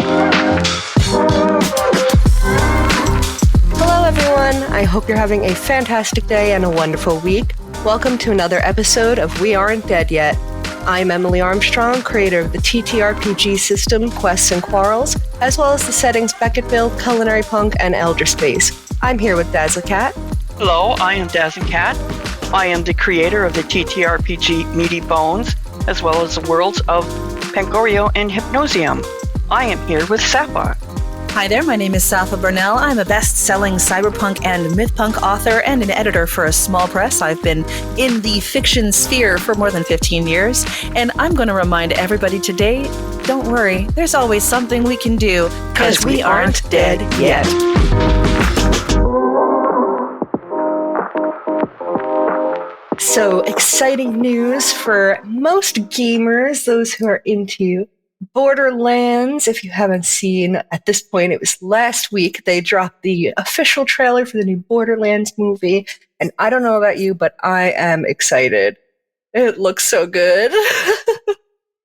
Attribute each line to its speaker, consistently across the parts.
Speaker 1: Hello everyone, I hope you're having a fantastic day and a wonderful week. Welcome to another episode of We Aren't Dead Yet. I'm Emily Armstrong, creator of the TTRPG system Quests and Quarrels, as well as the settings Beckettville, Culinary Punk, and Elder Space. I'm here with Dazzlecat.
Speaker 2: Hello, I am Dazzlecat. I am the creator of the TTRPG Meaty Bones, as well as the worlds of Pangorio and Hypnosium. I am here with Safa.
Speaker 3: Hi there, my name is Safa Burnell. I'm a best-selling cyberpunk and mythpunk author and an editor for a small press. I've been in the fiction sphere for more than 15 years, and I'm going to remind everybody today, don't worry, there's always something we can do, because we aren't dead yet.
Speaker 1: So, exciting news for most gamers, those who are into Borderlands. If you haven't seen, at this point, it was last week, they dropped the official trailer for the new Borderlands movie, and I don't know about you, but I am excited. It looks so good.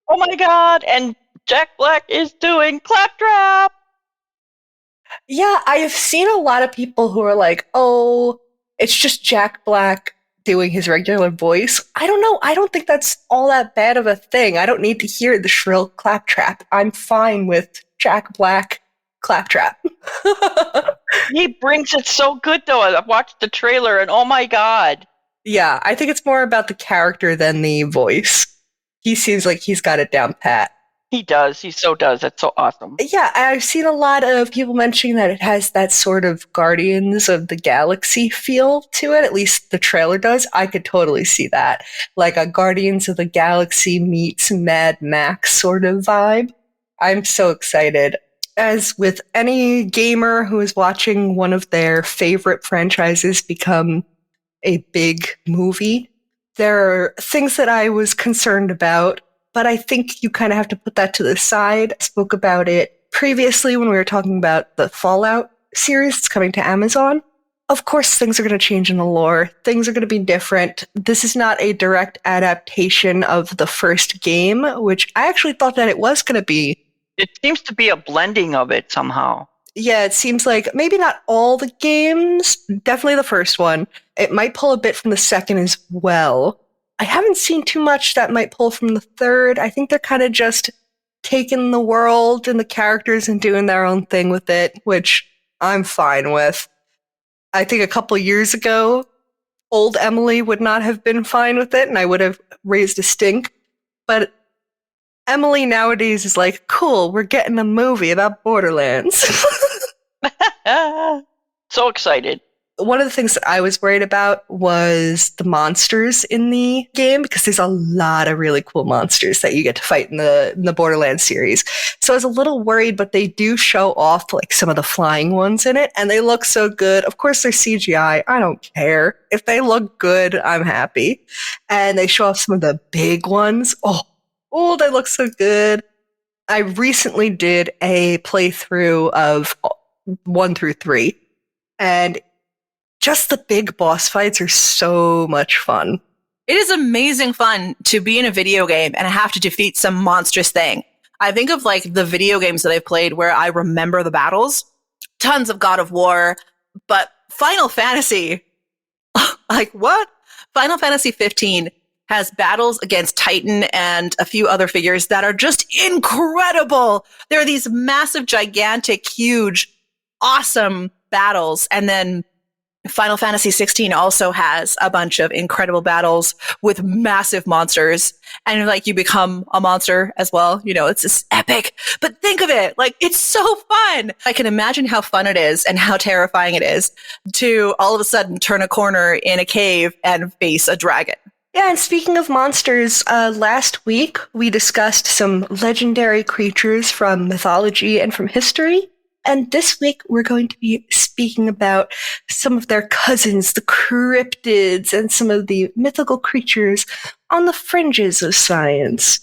Speaker 2: Oh my god, and Jack Black is doing Claptrap!
Speaker 1: Yeah, I've seen a lot of people who are like, oh, it's just Jack Black doing his regular voice. I don't know. I don't think that's all that bad of a thing. I don't need to hear the shrill claptrap. I'm fine with Jack Black claptrap.
Speaker 2: He brings it so good, though. I've watched the trailer, and oh my god.
Speaker 1: Yeah, I think it's more about the character than the voice. He seems like he's got it down pat.
Speaker 2: He does. He so does. That's so awesome.
Speaker 1: Yeah, I've seen a lot of people mentioning that it has that sort of Guardians of the Galaxy feel to it. At least the trailer does. I could totally see that. Like a Guardians of the Galaxy meets Mad Max sort of vibe. I'm so excited. As with any gamer who is watching one of their favorite franchises become a big movie, there are things that I was concerned about, but I think you kind of have to put that to the side. I spoke about it previously when we were talking about the Fallout series that's coming to Amazon. Of course, things are going to change in the lore. Things are going to be different. This is not a direct adaptation of the first game, which I actually thought that it was going to be.
Speaker 2: It seems to be a blending of it somehow.
Speaker 1: Yeah, it seems like maybe not all the games, definitely the first one. It might pull a bit from the second as well. I haven't seen too much that might pull from the third. I think they're kind of just taking the world and the characters and doing their own thing with it, which I'm fine with. I think a couple years ago, old Emily would not have been fine with it, and I would have raised a stink. But Emily nowadays is like, cool, we're getting a movie about Borderlands.
Speaker 2: So excited.
Speaker 1: One of the things that I was worried about was the monsters in the game, because there's a lot of really cool monsters that you get to fight in the Borderlands series. So I was a little worried, but they do show off like some of the flying ones in it, and they look so good. Of course, they're CGI. I don't care. If they look good, I'm happy. And they show off some of the big ones. Oh, they look so good. I recently did a playthrough of 1 through 3, and just the big boss fights are so much fun.
Speaker 3: It is amazing fun to be in a video game and have to defeat some monstrous thing. I think of like the video games that I've played where I remember the battles. Tons of God of War, but Final Fantasy, like what? Final Fantasy 15 has battles against Titan and a few other figures that are just incredible. There are these massive, gigantic, huge, awesome battles, and then Final Fantasy 16 also has a bunch of incredible battles with massive monsters, and like you become a monster as well. You know, it's just epic. But think of it, like it's so fun. I can imagine how fun it is and how terrifying it is to all of a sudden turn a corner in a cave and face a dragon.
Speaker 1: Yeah, and speaking of monsters, last week we discussed some legendary creatures from mythology and from history. And this week, we're going to be speaking about some of their cousins, the cryptids, and some of the mythical creatures on the fringes of science.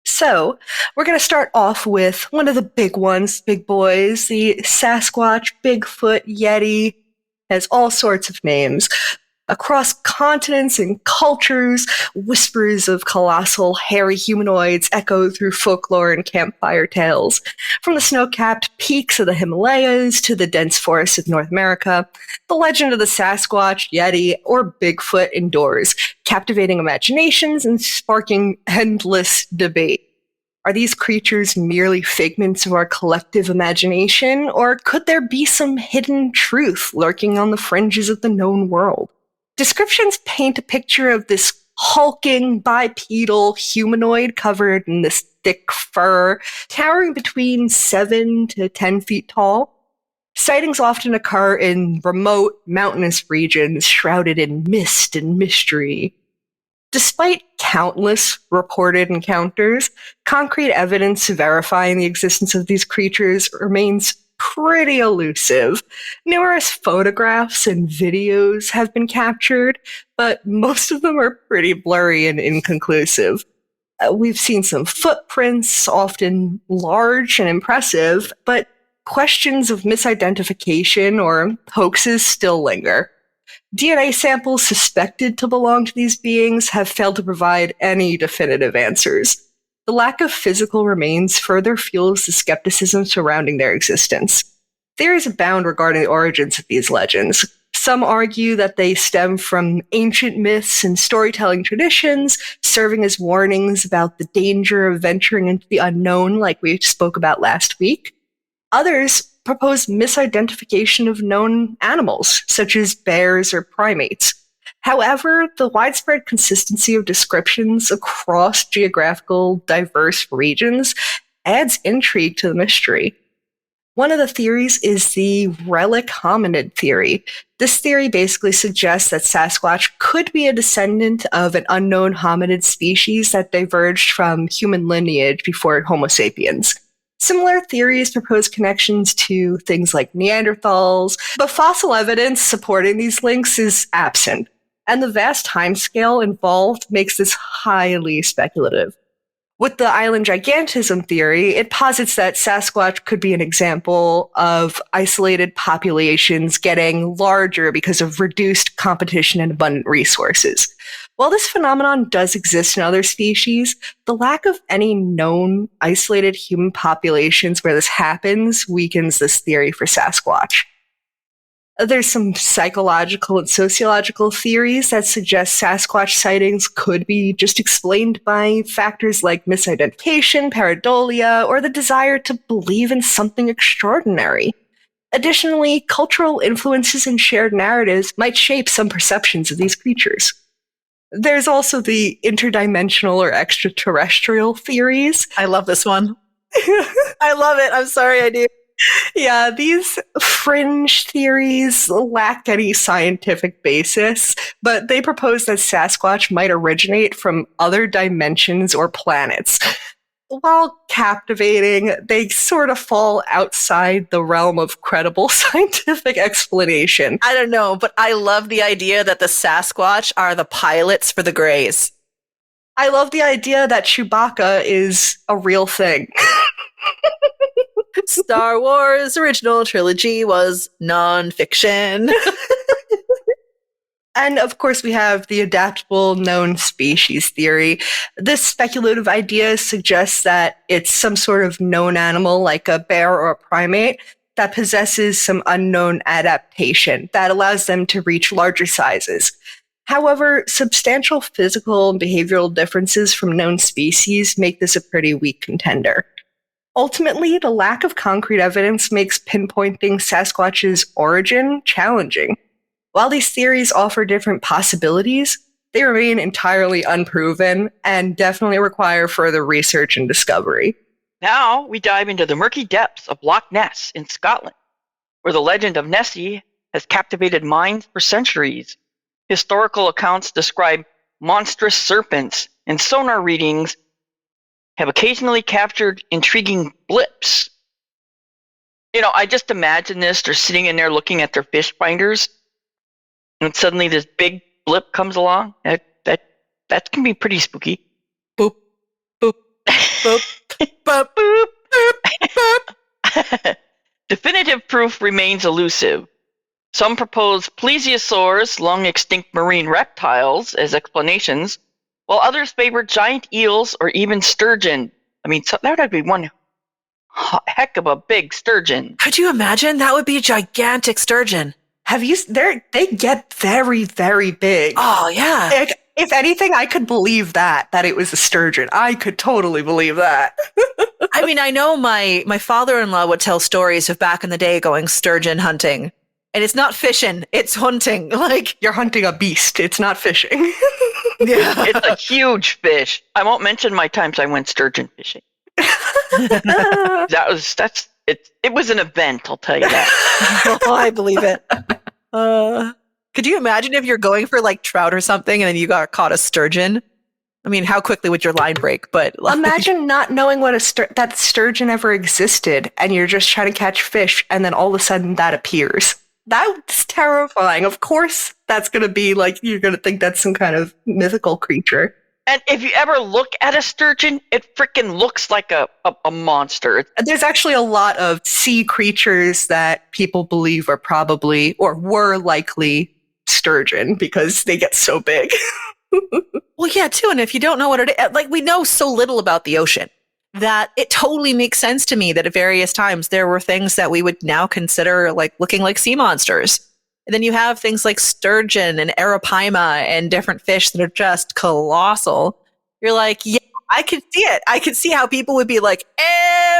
Speaker 1: So, we're going to start off with one of the big ones, big boys, the Sasquatch, Bigfoot, Yeti, has all sorts of names. Across continents and cultures, whispers of colossal, hairy humanoids echo through folklore and campfire tales. From the snow-capped peaks of the Himalayas to the dense forests of North America, the legend of the Sasquatch, Yeti, or Bigfoot endures, captivating imaginations and sparking endless debate. Are these creatures merely figments of our collective imagination, or could there be some hidden truth lurking on the fringes of the known world? Descriptions paint a picture of this hulking, bipedal humanoid covered in this thick fur, towering between 7 to 10 feet tall. Sightings often occur in remote, mountainous regions shrouded in mist and mystery. Despite countless reported encounters, concrete evidence verifying the existence of these creatures remains pretty elusive. Numerous photographs and videos have been captured, but most of them are pretty blurry and inconclusive. We've seen some footprints, often large and impressive, but questions of misidentification or hoaxes still linger. DNA samples suspected to belong to these beings have failed to provide any definitive answers. The lack of physical remains further fuels the skepticism surrounding their existence. Theories abound regarding the origins of these legends. Some argue that they stem from ancient myths and storytelling traditions, serving as warnings about the danger of venturing into the unknown, like we spoke about last week. Others propose misidentification of known animals, such as bears or primates. However, the widespread consistency of descriptions across geographical diverse regions adds intrigue to the mystery. One of the theories is the relic hominid theory. This theory basically suggests that Sasquatch could be a descendant of an unknown hominid species that diverged from human lineage before Homo sapiens. Similar theories propose connections to things like Neanderthals, but fossil evidence supporting these links is absent, and the vast timescale involved makes this highly speculative. With the island gigantism theory, it posits that Sasquatch could be an example of isolated populations getting larger because of reduced competition and abundant resources. While this phenomenon does exist in other species, the lack of any known isolated human populations where this happens weakens this theory for Sasquatch. There's some psychological and sociological theories that suggest Sasquatch sightings could be just explained by factors like misidentification, pareidolia, or the desire to believe in something extraordinary. Additionally, cultural influences and shared narratives might shape some perceptions of these creatures. There's also the interdimensional or extraterrestrial theories.
Speaker 3: I love this one. I love it. I'm sorry, I do.
Speaker 1: Yeah, these fringe theories lack any scientific basis, but they propose that Sasquatch might originate from other dimensions or planets. While captivating, they sort of fall outside the realm of credible scientific explanation.
Speaker 3: I don't know, but I love the idea that the Sasquatch are the pilots for the Greys.
Speaker 1: I love the idea that Chewbacca is a real thing.
Speaker 3: Star Wars original trilogy was non-fiction.
Speaker 1: And of course, we have the adaptable known species theory. This speculative idea suggests that it's some sort of known animal, like a bear or a primate, that possesses some unknown adaptation that allows them to reach larger sizes. However, substantial physical and behavioral differences from known species make this a pretty weak contender. Ultimately, the lack of concrete evidence makes pinpointing Sasquatch's origin challenging. While these theories offer different possibilities, they remain entirely unproven and definitely require further research and discovery.
Speaker 2: Now we dive into the murky depths of Loch Ness in Scotland, where the legend of Nessie has captivated minds for centuries. Historical accounts describe monstrous serpents, and sonar readings have occasionally captured intriguing blips. I just imagine this. They're sitting in there looking at their fish finders, and suddenly this big blip comes along. That can be pretty spooky.
Speaker 3: Boop, boop, boop, boop, boop, boop.
Speaker 2: Definitive proof remains elusive. Some propose plesiosaurs, long-extinct marine reptiles, as explanations, while others favor giant eels or even sturgeon. I mean, so that would be one heck of a big sturgeon.
Speaker 3: Could you imagine? That would be a gigantic sturgeon.
Speaker 1: They get very, very big.
Speaker 3: Oh, yeah.
Speaker 1: Like, if anything, I could believe that it was a sturgeon. I could totally believe that.
Speaker 3: I mean, I know my father-in-law would tell stories of back in the day going sturgeon hunting. And it's not fishing, it's hunting. Like,
Speaker 1: you're hunting a beast. It's not fishing.
Speaker 3: Yeah.
Speaker 2: It's a huge fish. I won't mention my times I went sturgeon fishing. It was an event, I'll tell you that.
Speaker 3: Oh, I believe it. Could you imagine if you're going for like trout or something and then you got caught a sturgeon? I mean, how quickly would your line break? But like,
Speaker 1: imagine not knowing what that sturgeon ever existed, and you're just trying to catch fish, and then all of a sudden that appears. That's terrifying. Of course, that's going to be like, you're going to think that's some kind of mythical creature.
Speaker 2: And if you ever look at a sturgeon, it freaking looks like a monster.
Speaker 1: There's actually a lot of sea creatures that people believe are probably, or were likely, sturgeon because they get so big.
Speaker 3: well, yeah, too. And if you don't know what it is, like, we know so little about the ocean that it totally makes sense to me that at various times there were things that we would now consider like looking like sea monsters. And then you have things like sturgeon and arapaima and different fish that are just colossal. You're like, yeah, I could see it. I could see how people would be like,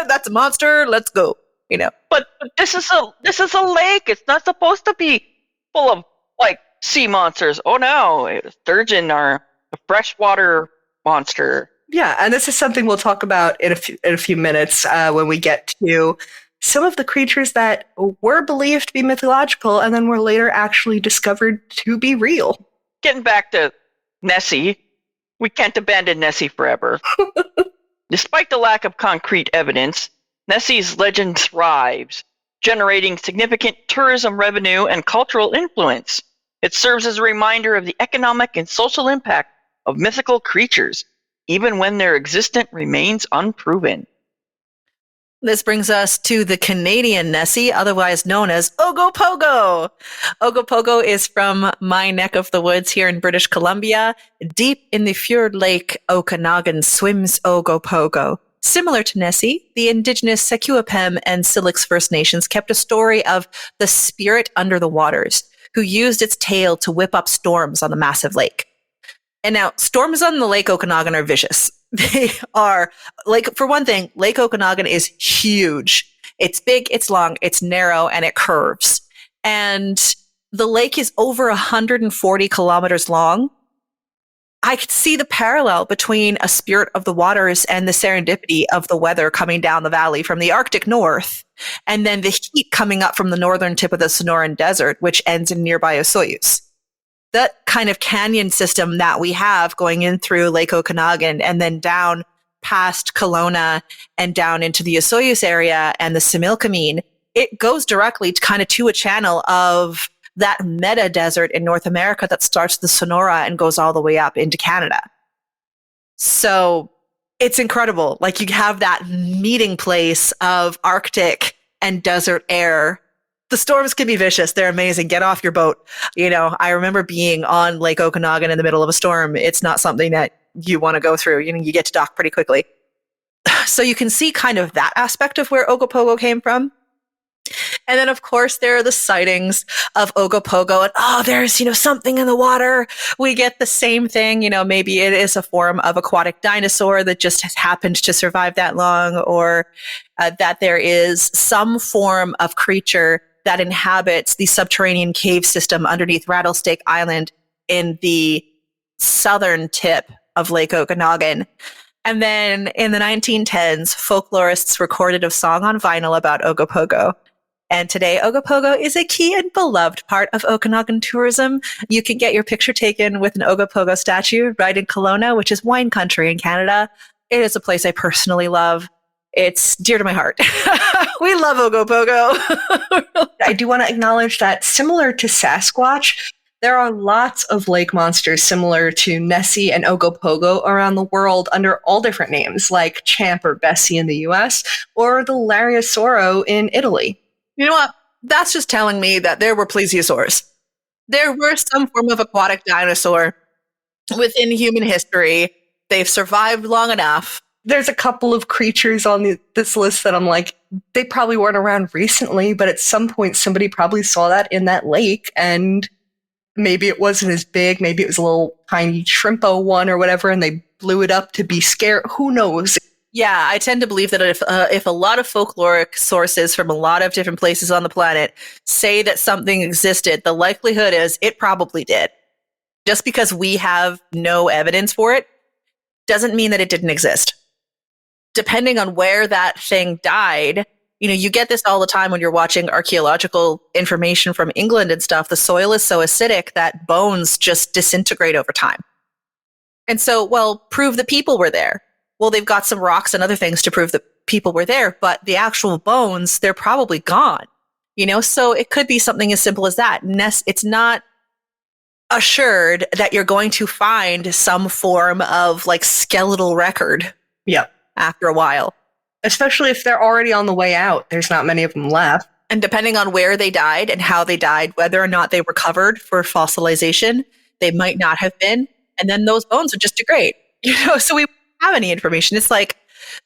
Speaker 3: that's a monster. Let's go. You know.
Speaker 2: But this is a lake. It's not supposed to be full of like sea monsters. Oh no, sturgeon are a freshwater monster.
Speaker 1: Yeah, and this is something we'll talk about in a few minutes when we get to some of the creatures that were believed to be mythological and then were later actually discovered to be real.
Speaker 2: Getting back to Nessie, we can't abandon Nessie forever. Despite the lack of concrete evidence, Nessie's legend thrives, generating significant tourism revenue and cultural influence. It serves as a reminder of the economic and social impact of mythical creatures, even when their existence remains unproven.
Speaker 3: This brings us to the Canadian Nessie, otherwise known as Ogopogo. Ogopogo is from my neck of the woods here in British Columbia. Deep in the fjord lake Okanagan swims Ogopogo. Similar to Nessie, the indigenous Sequapem and Silix First Nations kept a story of the spirit under the waters, who used its tail to whip up storms on the massive lake. And now, storms on the Lake Okanagan are vicious. They are, like, for one thing, Lake Okanagan is huge. It's big, it's long, it's narrow, and it curves. And the lake is over 140 kilometers long. I could see the parallel between a spirit of the waters and the serendipity of the weather coming down the valley from the Arctic North, and then the heat coming up from the northern tip of the Sonoran Desert, which ends in nearby Osoyoos. That kind of canyon system that we have going in through Lake Okanagan and then down past Kelowna and down into the Osoyoos area and the Similkameen, it goes directly to a channel of that meta desert in North America that starts the Sonora and goes all the way up into Canada. So it's incredible. Like, you have that meeting place of Arctic and desert air. The storms can be vicious. They're amazing. Get off your boat. You know, I remember being on Lake Okanagan in the middle of a storm. It's not something that you want to go through. You know, you get to dock pretty quickly. So you can see kind of that aspect of where Ogopogo came from. And then, of course, there are the sightings of Ogopogo. And, there's, something in the water. We get the same thing. Maybe it is a form of aquatic dinosaur that just has happened to survive that long, or that there is some form of creature that inhabits the subterranean cave system underneath Rattlesnake Island in the southern tip of Lake Okanagan. And then in the 1910s, folklorists recorded a song on vinyl about Ogopogo. And today, Ogopogo is a key and beloved part of Okanagan tourism. You can get your picture taken with an Ogopogo statue right in Kelowna, which is wine country in Canada. It is a place I personally love. It's dear to my heart. We love Ogopogo.
Speaker 1: I do want to acknowledge that, similar to Sasquatch, there are lots of lake monsters similar to Nessie and Ogopogo around the world under all different names, like Champ or Bessie in the US, or the Lariasauro in Italy.
Speaker 3: You know what? That's just telling me that there were plesiosaurs. There were some form of aquatic dinosaur within human history. They've survived long enough.
Speaker 1: There's a couple of creatures on this list that I'm like, they probably weren't around recently, but at some point somebody probably saw that in that lake, and maybe it wasn't as big, maybe it was a little tiny shrimpo one or whatever, and they blew it up to be scared. Who knows?
Speaker 3: Yeah, I tend to believe that if a lot of folkloric sources from a lot of different places on the planet say that something existed, the likelihood is it probably did. Just because we have no evidence for it doesn't mean that it didn't exist. Depending on where that thing died, you get this all the time when you're watching archaeological information from England and stuff. The soil is so acidic that bones just disintegrate over time. And so, well, prove that people were there. Well, they've got some rocks and other things to prove that people were there, but the actual bones, they're probably gone. So it could be something as simple as that. It's not assured that you're going to find some form of skeletal record.
Speaker 1: Yep.
Speaker 3: After a while.
Speaker 1: Especially if they're already on the way out. There's not many of them left.
Speaker 3: And depending on where they died and how they died, whether or not they were covered for fossilization, they might not have been. And then those bones would just degrade. So we don't have any information. It's like,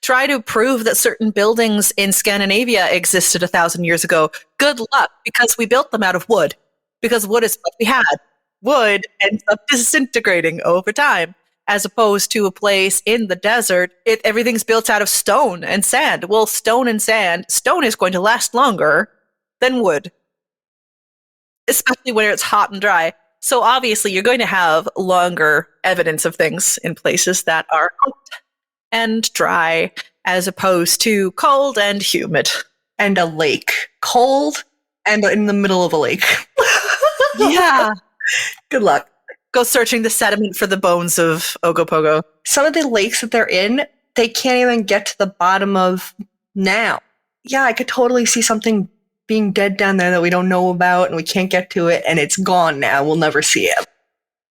Speaker 3: try to prove that certain buildings in Scandinavia existed 1,000 years ago. Good luck, because we built them out of wood. Because wood is what we had. Wood ends up disintegrating over time. As opposed to a place in the desert, everything's built out of stone and sand. Well, stone and sand, stone is going to last longer than wood, especially when it's hot and dry. So obviously, you're going to have longer evidence of things in places that are hot and dry, as opposed to cold and humid.
Speaker 1: And a lake. Cold and in the middle of a lake.
Speaker 3: Yeah.
Speaker 1: Good luck.
Speaker 3: Go searching the sediment for the bones of Ogopogo.
Speaker 1: Some of the lakes that they're in, they can't even get to the bottom of now. Yeah, I could totally see something being dead down there that we don't know about and we can't get to it, and it's gone now. We'll never see it.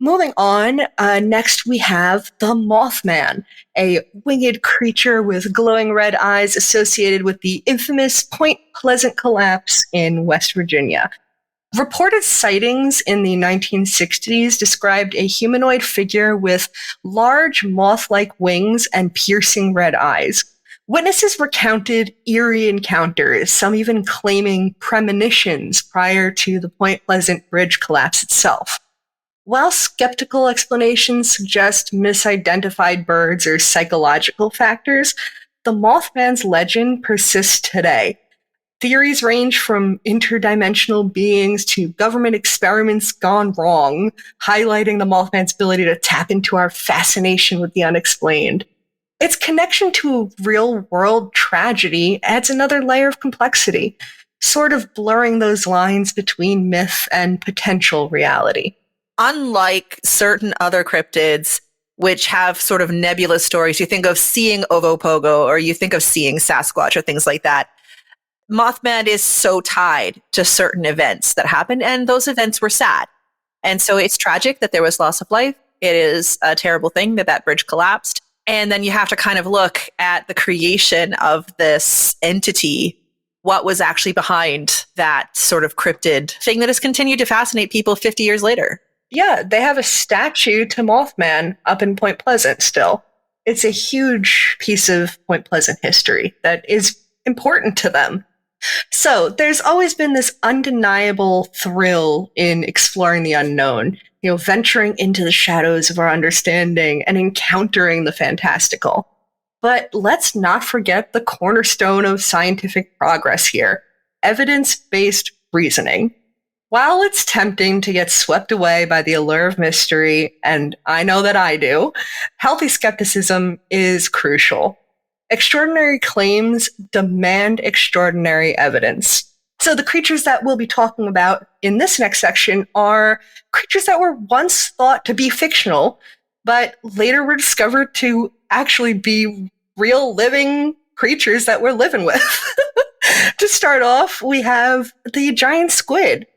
Speaker 1: Moving on, next we have the Mothman, a winged creature with glowing red eyes associated with the infamous Point Pleasant collapse in West Virginia. Reported sightings in the 1960s described a humanoid figure with large moth-like wings and piercing red eyes. Witnesses recounted eerie encounters, some even claiming premonitions prior to the Point Pleasant Bridge collapse itself. While skeptical explanations suggest misidentified birds or psychological factors, the Mothman's legend persists today. Theories range from interdimensional beings to government experiments gone wrong, highlighting the Mothman's ability to tap into our fascination with the unexplained. Its connection to a real-world tragedy adds another layer of complexity, sort of blurring those lines between myth and potential reality.
Speaker 3: Unlike certain other cryptids, which have sort of nebulous stories, you think of seeing Ogopogo or you think of seeing Sasquatch or things like that, Mothman is so tied to certain events that happened, and those events were sad. And so it's tragic that there was loss of life. It is a terrible thing that bridge collapsed. And then you have to kind of look at the creation of this entity, what was actually behind that sort of cryptid thing that has continued to fascinate people 50 years later.
Speaker 1: Yeah, they have a statue to Mothman up in Point Pleasant still. It's a huge piece of Point Pleasant history that is important to them. So there's always been this undeniable thrill in exploring the unknown, venturing into the shadows of our understanding and encountering the fantastical. But let's not forget the cornerstone of scientific progress here, evidence-based reasoning. While it's tempting to get swept away by the allure of mystery, and I know that I do, healthy skepticism is crucial. Extraordinary claims demand extraordinary evidence. So the creatures that we'll be talking about in this next section are creatures that were once thought to be fictional, but later were discovered to actually be real living creatures that we're living with. To start off, we have the giant squid.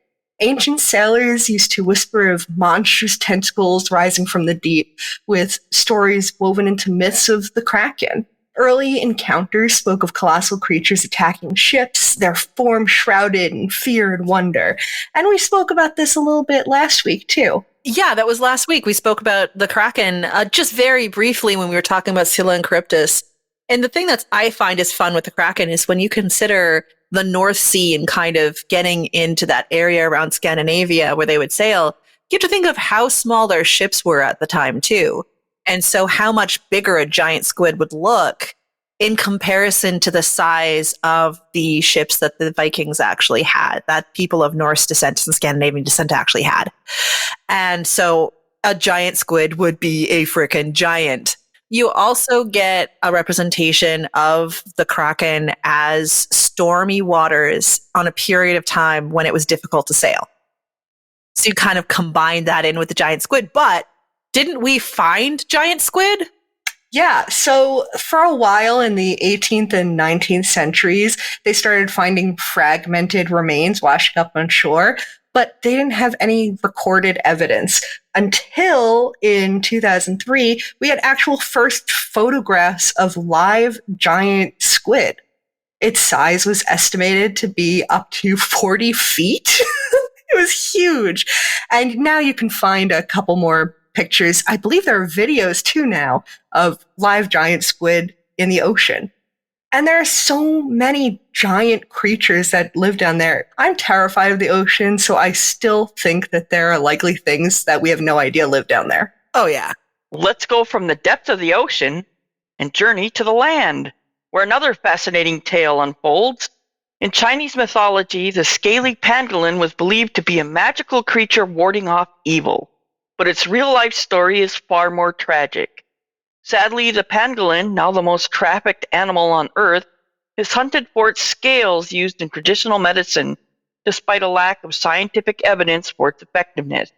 Speaker 1: Ancient sailors used to whisper of monstrous tentacles rising from the deep, with stories woven into myths of the kraken. Early encounters spoke of colossal creatures attacking ships, their form shrouded in fear and wonder. And we spoke about this a little bit last week, too.
Speaker 3: Yeah, that was last week. We spoke about the Kraken just very briefly when we were talking about Scylla and Charybdis. And the thing that I find is fun with the Kraken is when you consider the North Sea and kind of getting into that area around Scandinavia where they would sail, you have to think of how small their ships were at the time, too. And so how much bigger a giant squid would look in comparison to the size of the ships that the Vikings actually had, that people of Norse descent and Scandinavian descent actually had. And so a giant squid would be a frickin' giant. You also get a representation of the Kraken as stormy waters on a period of time when it was difficult to sail. So you kind of combine that in with the giant squid. But didn't we find giant squid?
Speaker 1: Yeah, so for a while in the 18th and 19th centuries, they started finding fragmented remains washing up on shore, but they didn't have any recorded evidence until in 2003, we had actual first photographs of live giant squid. Its size was estimated to be up to 40 feet. It was huge. And now you can find a couple more pictures. I believe there are videos too now of live giant squid in the ocean. And there are so many giant creatures that live down there. I'm terrified of the ocean, so I still think that there are likely things that we have no idea live down there.
Speaker 3: Oh, yeah.
Speaker 2: Let's go from the depth of the ocean and journey to the land, where another fascinating tale unfolds. In Chinese mythology, the scaly pangolin was believed to be a magical creature warding off evil, but its real-life story is far more tragic. Sadly, the pangolin, now the most trafficked animal on Earth, is hunted for its scales used in traditional medicine, despite a lack of scientific evidence for its effectiveness.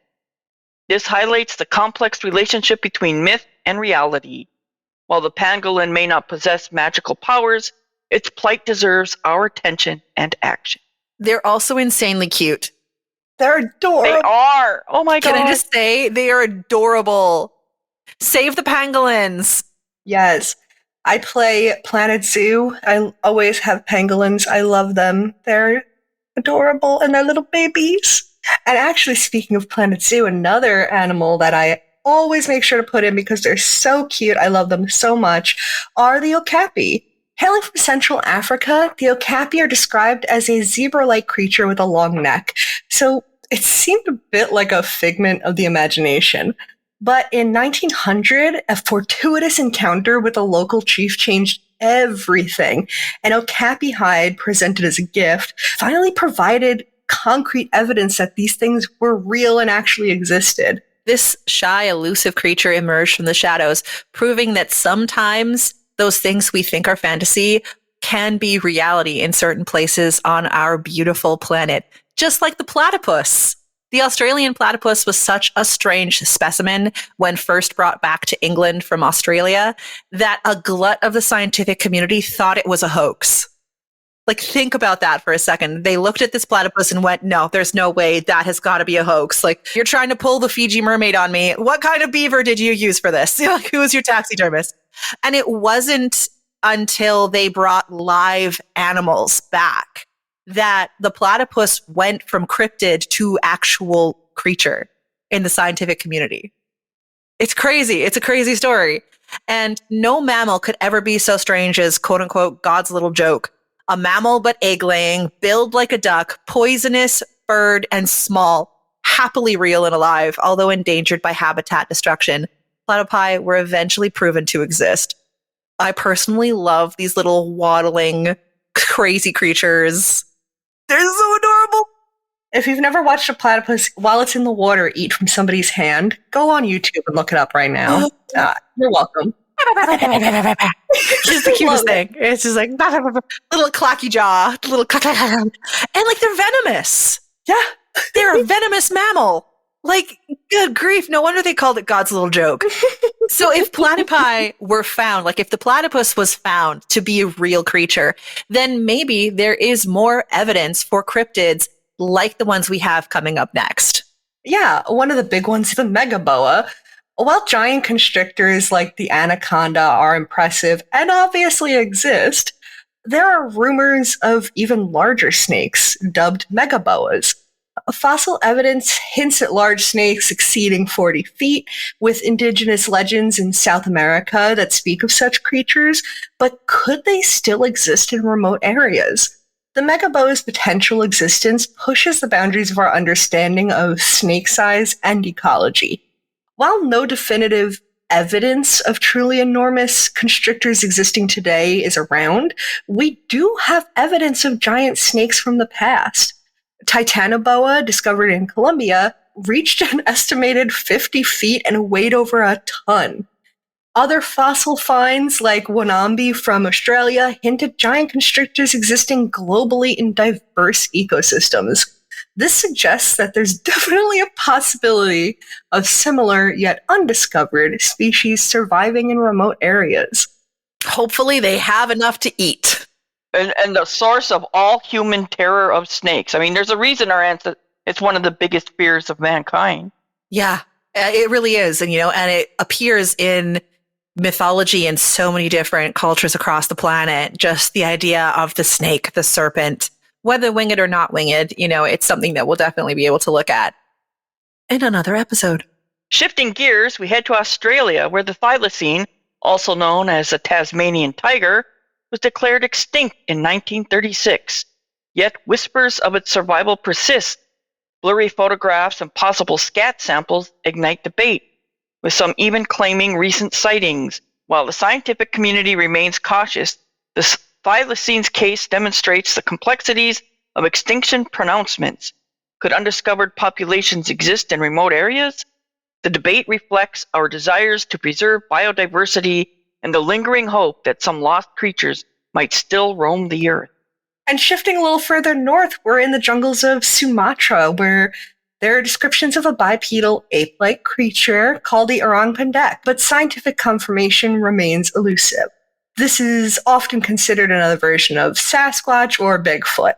Speaker 2: This highlights the complex relationship between myth and reality. While the pangolin may not possess magical powers, its plight deserves our attention and action.
Speaker 3: They're also insanely cute.
Speaker 1: They're adorable.
Speaker 2: They are! Oh my god!
Speaker 3: Can I just say, they are adorable. Save the pangolins.
Speaker 1: Yes. I play Planet Zoo. I always have pangolins. I love them. They're adorable and they're little babies. And actually, speaking of Planet Zoo, another animal that I always make sure to put in because they're so cute, I love them so much, are the okapi. Hailing from Central Africa, the okapi are described as a zebra-like creature with a long neck. So it seemed a bit like a figment of the imagination. But in 1900, a fortuitous encounter with a local chief changed everything. An okapi hide presented as a gift finally provided concrete evidence that these things were real and actually existed.
Speaker 3: This shy, elusive creature emerged from the shadows, proving that sometimes those things we think are fantasy can be reality in certain places on our beautiful planet, just like the platypus. The Australian platypus was such a strange specimen when first brought back to England from Australia that a glut of the scientific community thought it was a hoax. Like, think about that for a second. They looked at this platypus and went, no, there's no way, that has got to be a hoax. Like, you're trying to pull the Fiji mermaid on me. What kind of beaver did you use for this? Like, who was your taxidermist? And it wasn't until they brought live animals back that the platypus went from cryptid to actual creature in the scientific community. It's crazy. It's a crazy story. And no mammal could ever be so strange as, quote unquote, God's little joke. A mammal but egg-laying, billed like a duck, poisonous, furred, and small, happily real and alive, although endangered by habitat destruction. Platypi were eventually proven to exist. I personally love these little waddling, crazy creatures. They're so adorable.
Speaker 1: If you've never watched a platypus while it's in the water eat from somebody's hand, go on YouTube and look it up right now. You're welcome.
Speaker 3: It's just the cutest thing. It's just like little clacky jaw, little and like they're venomous.
Speaker 1: Yeah,
Speaker 3: they're a venomous mammal. Like, good grief! No wonder they called it God's little joke. So if platypi were found, like if the platypus was found to be a real creature, then maybe there is more evidence for cryptids like the ones we have coming up next.
Speaker 1: Yeah, one of the big ones, the Megaboa, While giant constrictors like the anaconda are impressive and obviously exist, there are rumors of even larger snakes, dubbed megaboas. Fossil evidence hints at large snakes exceeding 40 feet, with indigenous legends in South America that speak of such creatures, but could they still exist in remote areas? The megaboa's potential existence pushes the boundaries of our understanding of snake size and ecology. While no definitive evidence of truly enormous constrictors existing today is around, we do have evidence of giant snakes from the past. Titanoboa, discovered in Colombia, reached an estimated 50 feet and weighed over a ton. Other fossil finds, like Wanambi from Australia, hint at giant constrictors existing globally in diverse ecosystems. This suggests that there's definitely a possibility of similar yet undiscovered species surviving in remote areas.
Speaker 3: Hopefully they have enough to eat.
Speaker 2: And the source of all human terror of snakes. I mean, there's a reason it's one of the biggest fears of mankind.
Speaker 3: Yeah, it really is. And, and it appears in mythology in so many different cultures across the planet. Just the idea of the snake, the serpent, whether winged or not winged, it's something that we'll definitely be able to look at in another episode.
Speaker 2: Shifting gears, we head to Australia, where the thylacine, also known as a Tasmanian tiger, was declared extinct in 1936. Yet whispers of its survival persist. Blurry photographs and possible scat samples ignite debate, with some even claiming recent sightings. While the scientific community remains cautious, the thylacine's case demonstrates the complexities of extinction pronouncements. Could undiscovered populations exist in remote areas? The debate reflects our desires to preserve biodiversity and the lingering hope that some lost creatures might still roam the earth.
Speaker 1: And shifting a little further north, we're in the jungles of Sumatra, where there are descriptions of a bipedal ape-like creature called the orang pendek, but scientific confirmation remains elusive. This is often considered another version of Sasquatch or Bigfoot.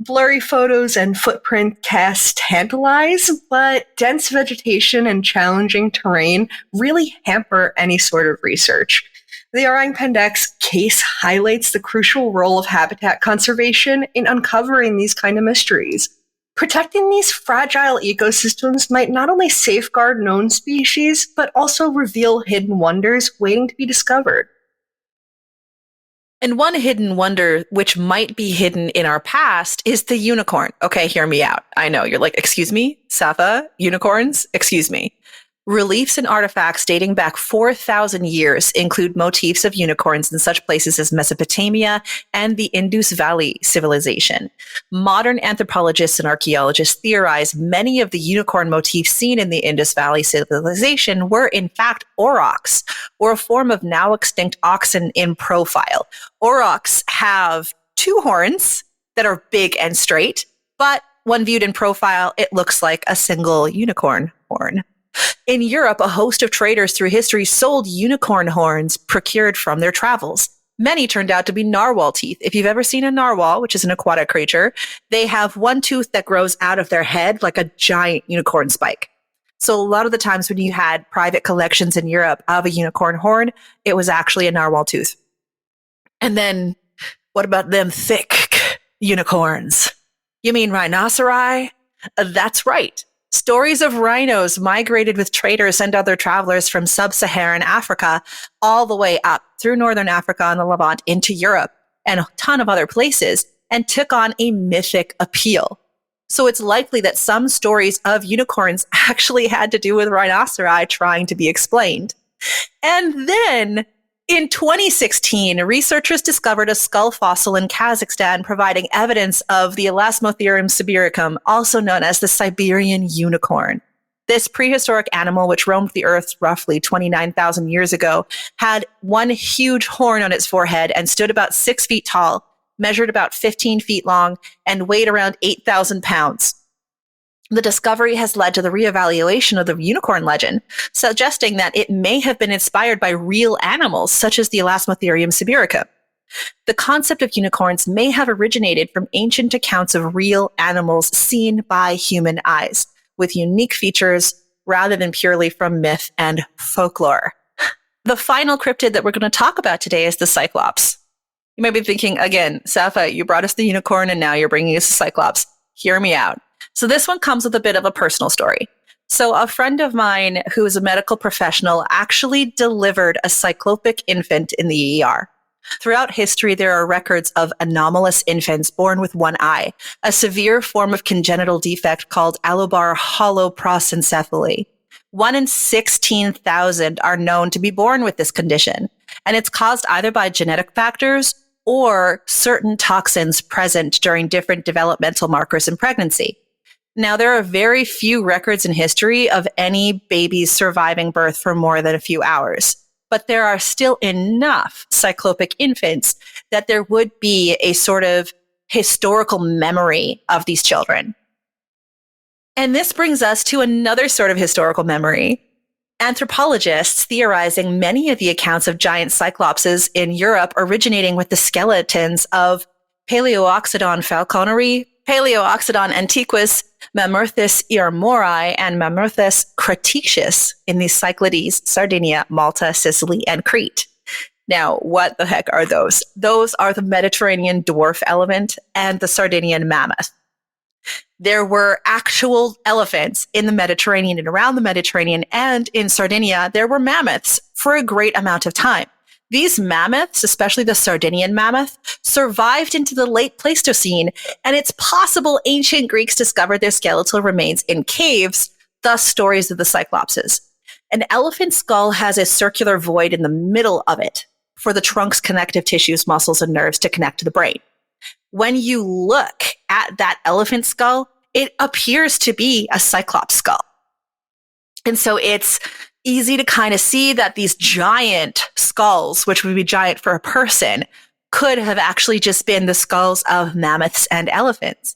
Speaker 1: Blurry photos and footprint casts tantalize, but dense vegetation and challenging terrain really hamper any sort of research. The orang pendek's case highlights the crucial role of habitat conservation in uncovering these kind of mysteries. Protecting these fragile ecosystems might not only safeguard known species, but also reveal hidden wonders waiting to be discovered.
Speaker 3: And one hidden wonder, which might be hidden in our past, is the unicorn. Okay, hear me out. I know, you're like, excuse me, Safa, unicorns? Excuse me. Reliefs and artifacts dating back 4,000 years include motifs of unicorns in such places as Mesopotamia and the Indus Valley civilization. Modern anthropologists and archaeologists theorize many of the unicorn motifs seen in the Indus Valley civilization were in fact aurochs, or a form of now extinct oxen in profile. Aurochs have two horns that are big and straight, but when viewed in profile, it looks like a single unicorn horn. In Europe, a host of traders through history sold unicorn horns procured from their travels. Many turned out to be narwhal teeth. If you've ever seen a narwhal, which is an aquatic creature, they have one tooth that grows out of their head like a giant unicorn spike. So a lot of the times when you had private collections in Europe of a unicorn horn, it was actually a narwhal tooth. And then what about them thick unicorns? You mean rhinoceri? That's right. Stories of rhinos migrated with traders and other travelers from sub-Saharan Africa all the way up through northern Africa and the Levant into Europe and a ton of other places and took on a mythic appeal. So it's likely that some stories of unicorns actually had to do with rhinoceri trying to be explained. And then in 2016, researchers discovered a skull fossil in Kazakhstan providing evidence of the Elasmotherium sibiricum, also known as the Siberian unicorn. This prehistoric animal, which roamed the earth roughly 29,000 years ago, had one huge horn on its forehead and stood about 6 feet tall, measured about 15 feet long, and weighed around 8,000 pounds. The discovery has led to the reevaluation of the unicorn legend, suggesting that it may have been inspired by real animals, such as the Elasmotherium sibiricum. The concept of unicorns may have originated from ancient accounts of real animals seen by human eyes, with unique features, rather than purely from myth and folklore. The final cryptid that we're going to talk about today is the Cyclops. You might be thinking, again, Safa, you brought us the unicorn and now you're bringing us the Cyclops. Hear me out. So this one comes with a bit of a personal story. So a friend of mine who is a medical professional actually delivered a cyclopic infant in the ER. Throughout history, there are records of anomalous infants born with one eye, a severe form of congenital defect called allobar holoprosencephaly. 1 in 16,000 are known to be born with this condition, and it's caused either by genetic factors or certain toxins present during different developmental markers in pregnancy. Now, there are very few records in history of any babies surviving birth for more than a few hours, but there are still enough cyclopic infants that there would be a sort of historical memory of these children. And this brings us to another sort of historical memory. Anthropologists theorizing many of the accounts of giant cyclopses in Europe originating with the skeletons of Paleoxodon falconeri, Paleoxodon antiquus, Mammuthus earmori, and Mammuthus cretaceus in the Cyclades, Sardinia, Malta, Sicily, and Crete. Now, what the heck are those? Those are the Mediterranean dwarf elephant and the Sardinian mammoth. There were actual elephants in the Mediterranean and around the Mediterranean, and in Sardinia, there were mammoths for a great amount of time. These mammoths, especially the Sardinian mammoth, survived into the late Pleistocene, and it's possible ancient Greeks discovered their skeletal remains in caves, thus stories of the Cyclopses. An elephant skull has a circular void in the middle of it for the trunk's connective tissues, muscles, and nerves to connect to the brain. When you look at that elephant skull, it appears to be a Cyclops skull. And so it's easy to kind of see that these giant skulls, which would be giant for a person, could have actually just been the skulls of mammoths and elephants.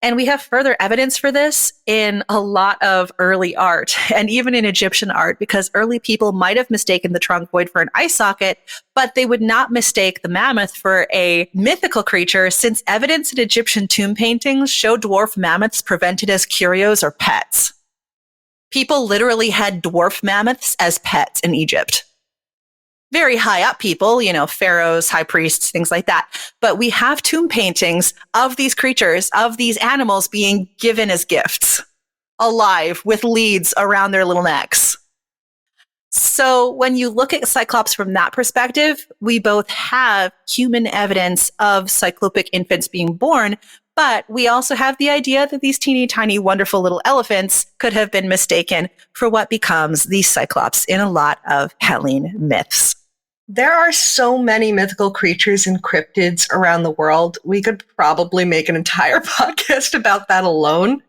Speaker 3: And we have further evidence for this in a lot of early art and even in Egyptian art, because early people might have mistaken the trunk void for an eye socket, but they would not mistake the mammoth for a mythical creature, since evidence in Egyptian tomb paintings show dwarf mammoths presented as curios or pets. People literally had dwarf mammoths as pets in Egypt. Very high up people, pharaohs, high priests, things like that. But we have tomb paintings of these creatures, of these animals being given as gifts, alive with leads around their little necks. So when you look at Cyclops from that perspective, we both have human evidence of cyclopic infants being born, but we also have the idea that these teeny tiny wonderful little elephants could have been mistaken for what becomes the Cyclops in a lot of Hellene myths.
Speaker 1: There are so many mythical creatures and cryptids around the world. We could probably make an entire podcast about that alone,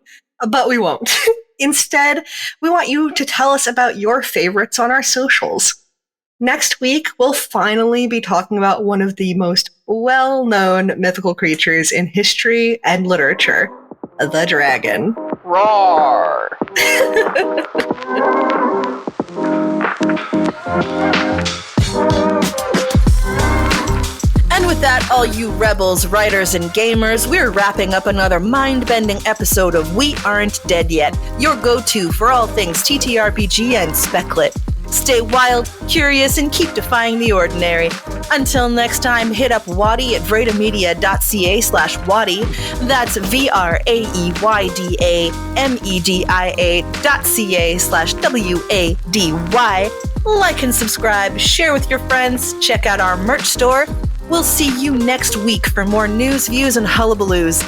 Speaker 1: but we won't. Instead, we want you to tell us about your favorites on our socials. Next week, we'll finally be talking about one of the most well-known mythical creatures in history and literature, the dragon.
Speaker 2: Roar!
Speaker 3: And with that, all you rebels, writers, and gamers, we're wrapping up another mind-bending episode of We Aren't Dead Yet, your go-to for all things TTRPG and speculative. Stay wild, curious, and keep defying the ordinary. Until next time, hit up WADY at vraedamedia.ca/WADY. That's VRAEYDAMEDIA.ca/WADY. Like and subscribe, share with your friends, check out our merch store. We'll see you next week for more news, views, and hullabaloos.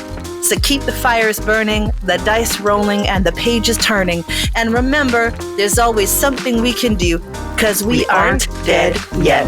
Speaker 3: So keep the fires burning, the dice rolling, and the pages turning. And remember, there's always something we can do, because we aren't dead yet.